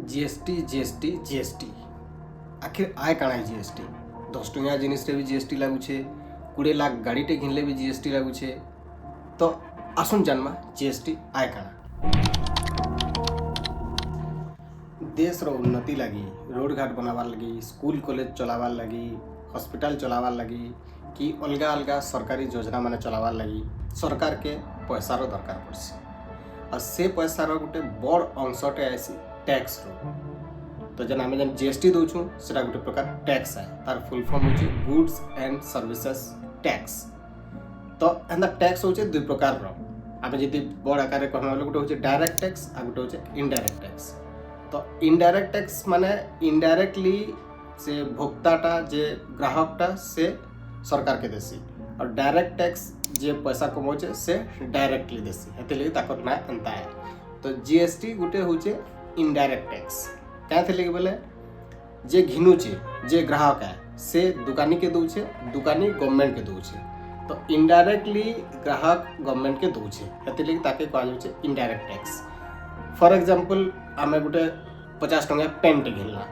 GST आखिर आए काଣା GST 10 टंकिया जिनिस रे भी जीएसटी लागुछे 20 लाख गाड़ीटे घिनले भी जीएसटी लागुछे। तो आसुन जानमा जीएसटी आए काଣା। देश रो उन्नति लगी रोड घाट बनावार लगी स्कूल कॉलेज चलावार लगी हॉस्पिटल चलावार लगी कि अलगा अलगा सरकारी योजना माने चलावार लगी सरकार के पैसार दरकार पड़सी और से पैसार गोटे बड़ अंशटे आसी टैक्स रो। तो जेन आम जेन जीएसटी दौछूँ से गोटे प्रकार टैक्स है तार फुल फॉर्म होची गुड्स एंड सर्विसेज टैक्स। तो एंदा टैक्स होचे दुई प्रकार रो आम जदि बड़ आकार कहमा गोटे होचे डायरेक्ट टैक्स आ गोटे होचे इनडायरेक्ट टैक्स। तो इनडायरेक्ट टैक्स माने इनडायरेक्टली से भोक्ताटा जे ग्राहकटा से सरकार के देसी और डायरेक्ट टैक्स जे पैसा कमाउछे से डायरेक्टली देसी हेते लगी ताकर ना अंता है। तो जीएसटी गोटे होचे इनडायरेक्ट टैक्स क्या थे लगे बोले जे घिनुचे जे ग्राहक है से दुकानी के दौछे दुकानी गवर्नमेंट के दौछे। तो इनडायरेक्टली ग्राहक गवर्नमेंट के दौछे हेते लगी ताके कहा जाउछे इनडायरेक्ट टैक्स। फॉर एग्जांपल आमे गोटे 50 टंका पेन टे घिनला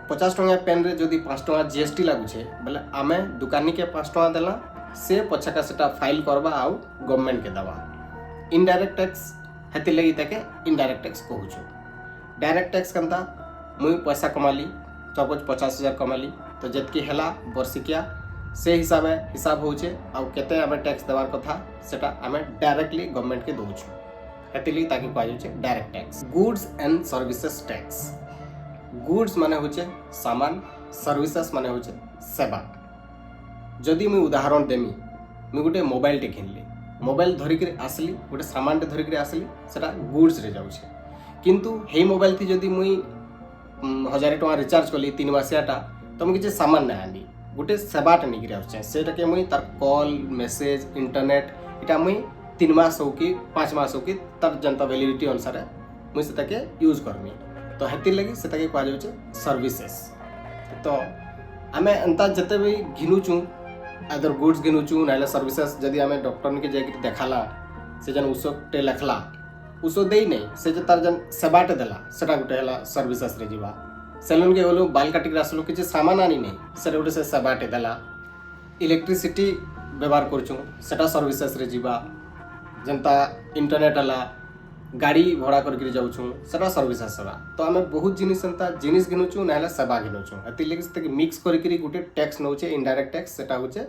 50 टंका पेन रे जदि 5 टंका जीएसटी लागुछे बोले आमे दुकानी के 5 टंका देला से पछका सेटा फाइल करबा आउ गवर्नमेंट के दबा इनडायरेक्ट टैक्स हेते लगी ताके इनडायरेक्ट टैक्स कहूछु। डायरेक्ट टैक्स कंता मुई पैसा कमाली सपोज 50,000 कमाली तो जतकी हेला वर्षिकिया से हिसाब होचे आ केते आमे टैक्स देवार कथा सेटा आमे डायरेक्टली गवर्नमेंट के दउछु हेते लगी ताके कहा जाउछे direct tax. Goods and services tax goods माने होचे सामान सर्विसेज माने होचे सेवा। जदि मुई उदाहरण देमी मुई गोटे मोबाइल टे घिनली मोबाइल धरिक आसली गोटे सामान टे धरिक आसली सेटा गुड्स रे जाउछे किंतु हे मोबाइल थी जदि मुई 1000 टका रिचार्ज कली 3 मासियाटा तो मुझे किसी सामान ना आनी गोटे सेवाटे नहीं आसे से मुई तार कॉल मेसेज इंटरनेट इटा मुई 3 मास हो कि 5 मास हो कि तार जनता वैलिडिटी अनुसार मुई से यूज करमी। तो हेतिर लगी से कहा जाउछे सर्विसेस। तो आमे अंता जते भी घिनुचु अदर गुड्स घिनुचु ना सर्विसेस जदि आमे डॉक्टर के जाके देखाला से जन उसटे लेखला उसो दे नहीं से जे तार जन सेवाटे देला सेटा गोटे हला सर्विसेस रे जीवा। सेलून के गलो बाल काटिक आसलो किसी सामान आनी नहीं से गोटे से सेवाटे देला। इलेक्ट्रिसिटी व्यवहार करछुं सेटा सर्विसेस रे जीवा जनता इंटरनेट हला गाड़ी भड़ा करके जाऊँ सेटा सर्विसेस सेवा। तो आम बहुत जिनिस घिनुचु ना सेवा घिनुचु एति लगे मिक्स करके गोटे टैक्स नौचे इनडायरेक्ट टैक्स सेटा होचे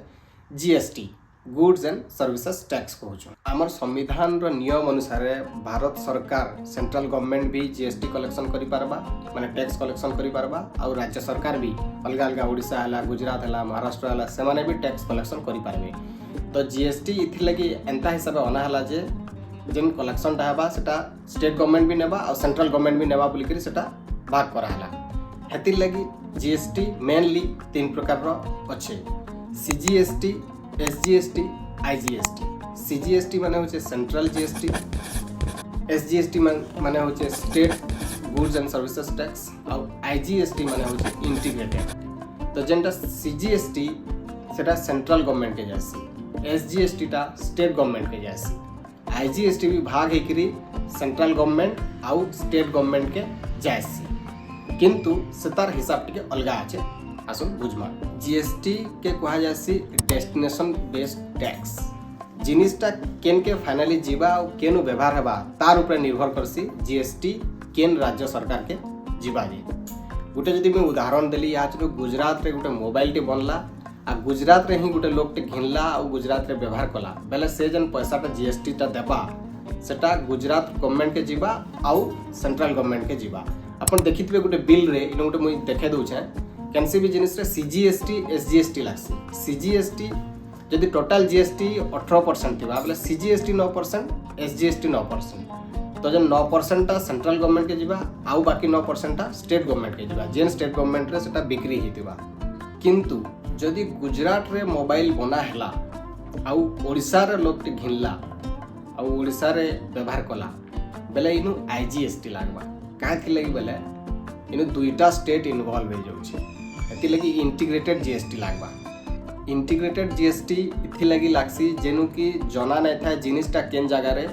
GST goods and services tax कहूँ। आमर संविधान रो नियम अनुसार भारत सरकार सेंट्रल गवर्नमेंट भी जीएसटी कलेक्शन करि पारबा माने टैक्स कलेक्शन करि पारबा और राज्य सरकार भी अलग अलग ओडिशा हला गुजरात हला महाराष्ट्र हला से माने भी टैक्स कलेक्शन करि पारबे। तो जीएसटी इथि लगी एंता हिसाब अना हला जे जेन कलेक्शनटा हेबा सेटा स्टेट गवर्नमेंट भी नेबा और सेंट्रल गवर्नमेंट भी नेबा बोली करी सेटा भाग करा हला। हेतिर लगी जीएसटी मेनली 3 प्रकार रो अच्छे सीजीएसटी एसजीएसटी आईजीएसटी। सीजीएसटी माने होचे सेंट्रल जीएसटी एसजीएसटी माने होचे state goods and services tax और आईजीएसटी माने होचे इंटीग्रेटेड। तो जेनटा सीजीएसटी सेटा सेंट्रल गवर्नमेंट के जासी एसजीएसटी टा स्टेट गवर्नमेंट के जासी आईजीएसटी भी भाग हेकरी सेंट्रल गवर्नमेंट आउ स्टेट गवर्नमेंट के जासी किंतु सेतार हिसाब टिके अलगा आछे आसुन बुझमा। जीएसटी के कहा जासी डेस्टिनेशन बेस्ड टैक्स जिनिसटा केन के फाइनली जीवा और केनु व्यवहार हेबा तार ऊपर निर्भर करसी जीएसटी केन राज्य सरकार के जीवा जे। गोटे जदि मैं उदाहरण देली आज गुजरात रे गोटे मोबाइल टे बनला आ गुजरात रे ही गोटे लोक टे घिनला और गुजरात रे व्यवहार कला बेले से जन पैसाटा जीएसटी टा देबा सेटा गुजरात गवर्नमेंट के जीवा आउ सेंट्रल गवर्नमेंट के जीवा। अपन देखिथिबे गोटे बिल रे इनो गोटे मुई देखे दउछे कैंसी भी जिनिस रे सीजीएसटी एसजीएसटी लागसी। सीजीएसटी जदि टोटल जीएसटी 18% थिबा बोले सीजीएसटी 9% एसजीएसटी 9%। तो जन 9% टा सेंट्रल गवर्नमेंट के जीवा आउ बाकी 9% टा स्टेट गवर्नमेंट के जीवा जेन स्टेट गवर्नमेंट रे सेटा बिक्री हितिबा। किंतु जदि गुजरात रे मोबाइल बना हैला आउ ओडिसा रे लोक टे घिनला आउ ओडिसा रे व्यवहार कला बेले इनु आईजीएसटी लागबा काहे थि लगी बेले इनु दुईटा स्टेट इन्वॉल्व हो जाउछे एति लगी इंटीग्रेटेड जीएसटी लागबा। इंटीग्रेटेड जीएसटी इथि लगी लागसी जेनु की जना नै था जिनिसटा केन जगह रे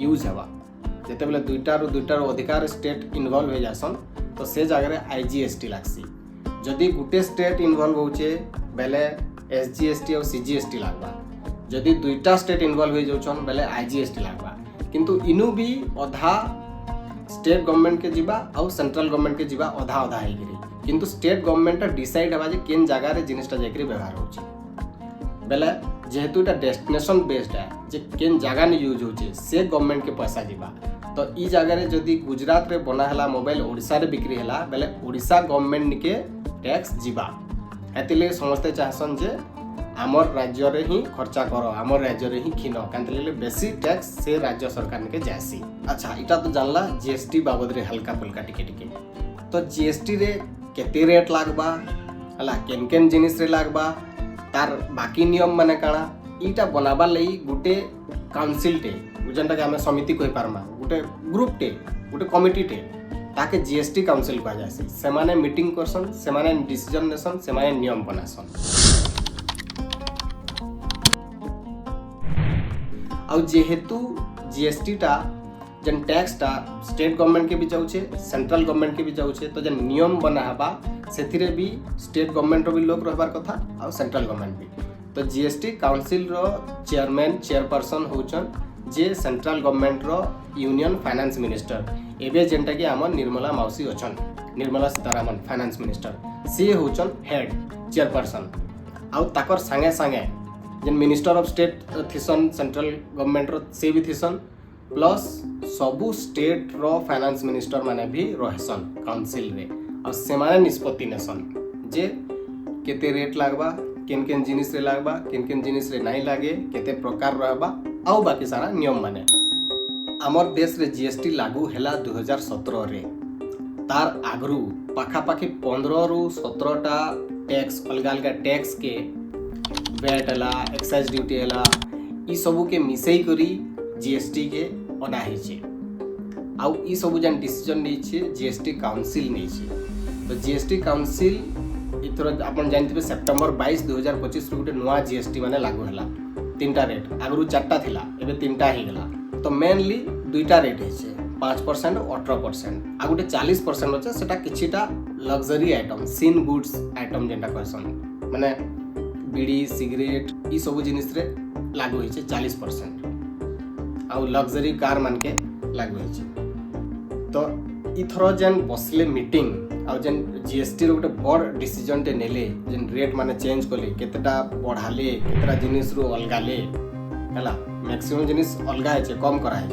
यूज हेबा ଯେତେବେଳେ ଦୁଇଟାରୁ ଅଧିକାର स्टेट इन्वॉल्व हो जासन तो से जगह आईजीएसटी लागसी। जदि गुटे स्टेट इन्वॉल्व होचे बेले एसजीएसटी और सीजीएसटी लागबा। जदि दुईटा स्टेट इन्वॉल्व हो जाउछन बेले आईजीएसटी लागबा। किंतु इनु भी अधा स्टेट गवर्नमेंट के जीवा और सेंट्रल गवर्नमेंट के जीवा अधा अधा हेगिरी। किंतु स्टेट गवर्नमेंट डिसाइड हवा जे केन जगह रे जिनिसटा जेकरी व्यवहार होची बेले जेहेतु इटा डेस्टिनेशन बेस्ड है जे केन जगह ने यूज होची से गवर्नमेंट के पैसा जीवा। तो ई जगह रे जदि गुजरात रे बना हला मोबाइल ओडिसा रे बिक्री हला बेले ओडिसा गवर्नमेंट के टैक्स जीवा। हेतिले समस्ते चाहसन जे आमर राज्य रे ही खर्चा करो, आमर राज्य रे ही खिनो कांतले बेसी टैक्स से राज्य सरकार के जासी। अच्छा इटा तो जानला जीएसटी बाबद रे हल्का फुल्का टिके तो जीएसटी रे केते रेट लागबा हला केन केन जिनिस रे लागबा तार बाकी नियम माने काना इटा बनाबा लई गुटे काउंसिल टे जेंटा के हमें समिति कहि पारमा गुटे ग्रुप टे गुटे कमिटी टे ताके जीएसटी काउंसिल कहा जासी। से माने मीटिंग करसन, से माने डिसीजन नेसन, से माने नियम बनासन। और जेहेतु जीएसटी टा जन टैक्स टा स्टेट गवर्नमेंट के भी जाउछे सेंट्रल गवर्नमेंट के भी जाउछे तो जन नियम बना हबा सेथिरे भी स्टेट गवर्नमेंट रो भी लोग रहबार कथा और सेंट्रल गवर्नमेंट भी। तो जीएसटी काउंसिल रो चेयरमैन चेयरपर्सन होचन जे सेंट्रल गवर्नमेंट रो यूनियन फाइनेंस मिनिस्टर एबे जेंटा कि हमर निर्मला माउसी अछन, निर्मला सीतारामन फाइनेंस मिनिस्टर से होचन हेड चेयरपर्सन। और ताकर संगे संगे जेन मिनिस्टर ऑफ स्टेट थिसन सेंट्रल गवर्नमेंट रो से भी थिसन प्लस सबू स्टेट रो फाइनेंस मिनिस्टर माने भी रहसन काउंसिल रे और से माने निष्पत्ति नेसन जे केते रेट लागबा केन केन जिनिस रे लागबा केन केन जिनिस रे नहीं लागे केते प्रकार रहबा और बाकी सारा नियम माने। हमर देश रे जीएसटी लागू हैला 2017 रे। तार आगरू पाखापाखी 15 रु 17 टा टैक्स अलग अलग टैक्स के वैट हला एक्साइज ड्यूटी हला ई सबू के मिसई करी जीएसटी के अना हेचे आउ ई सबू जन डिसीजन नै छै जीएसटी काउंसिल नै छै। तो जीएसटी काउंसिल इथर अपन जानथिबे सेप्टेम्बर 22 2025 रो गुटे नवा जीएसटी माने लागू हला। तीनटा रेट आगरू चारटा थिला एबे तीनटा ही गला। तो मेनली दुईटा रेट हेचे 5% और 18% आ गुटे 40% होचे सेटा किछिटा luxury item sin goods item जेंटा कहसन माने बीड़ी सिगरेट ई सब जिनिस रे लागू होई छै 40% आ लग्जरी कार मान के लागू होई छै। तो इथरो जेन बसले मीटिंग आ जेन जीएसटी रो गुटे बड़ डिसीजन टे नेले जेन रेट माने चेंज करले केतेटा बढ़ाले केतेटा जिनिस रो अलगाले हला मैक्सिमम जिनिस अलगा है कम करा है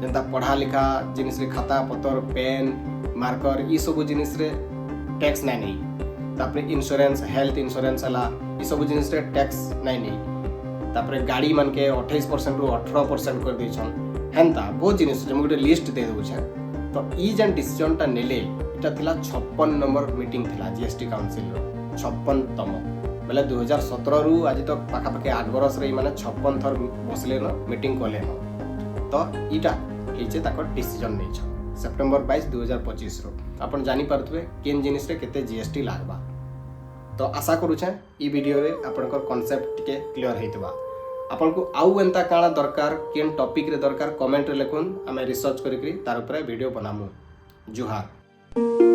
जेंता पढ़ा लिखा जिनिस रे खाता पतर पेन मार्कर ई सब जिनिस रे टैक्स नहीं तापरे इंश्योरेंस हेल्थ इंश्योरेंस हला ई सब जिनिस रे टैक्स नहीं तापरे गाड़ी मान के 28% रु 18% कर दैछन हेंता बहुत जिनिस जे गुटे लिस्ट दे दउ छै। तो ई जन डिसीजन टा नेले इटा थिला 56 नंबर मीटिंग थिला जीएसटी काउंसिल रो 56तम बेले 2017 रु आज तक पाखापाखि 8 बरस रे माने 56 थर बसले न मीटिंग कले न। तो इटा हेचे ताकर डिसीजन नै छ सेप्टेम्बर 22 2025 रो अपन जानि पारथुबे केन जिनिस रे केते जीएसटी लागबा। तो आशा करू छे ई वीडियो रे आपनकर कांसेप्ट के क्लियर हेतबा। आपन को आउ एंता काला दरकार केन टॉपिक रे दरकार कमेंट रे लिखुन आमे रिसर्च करिकरी तार ऊपर वीडियो बनामु। जुहार।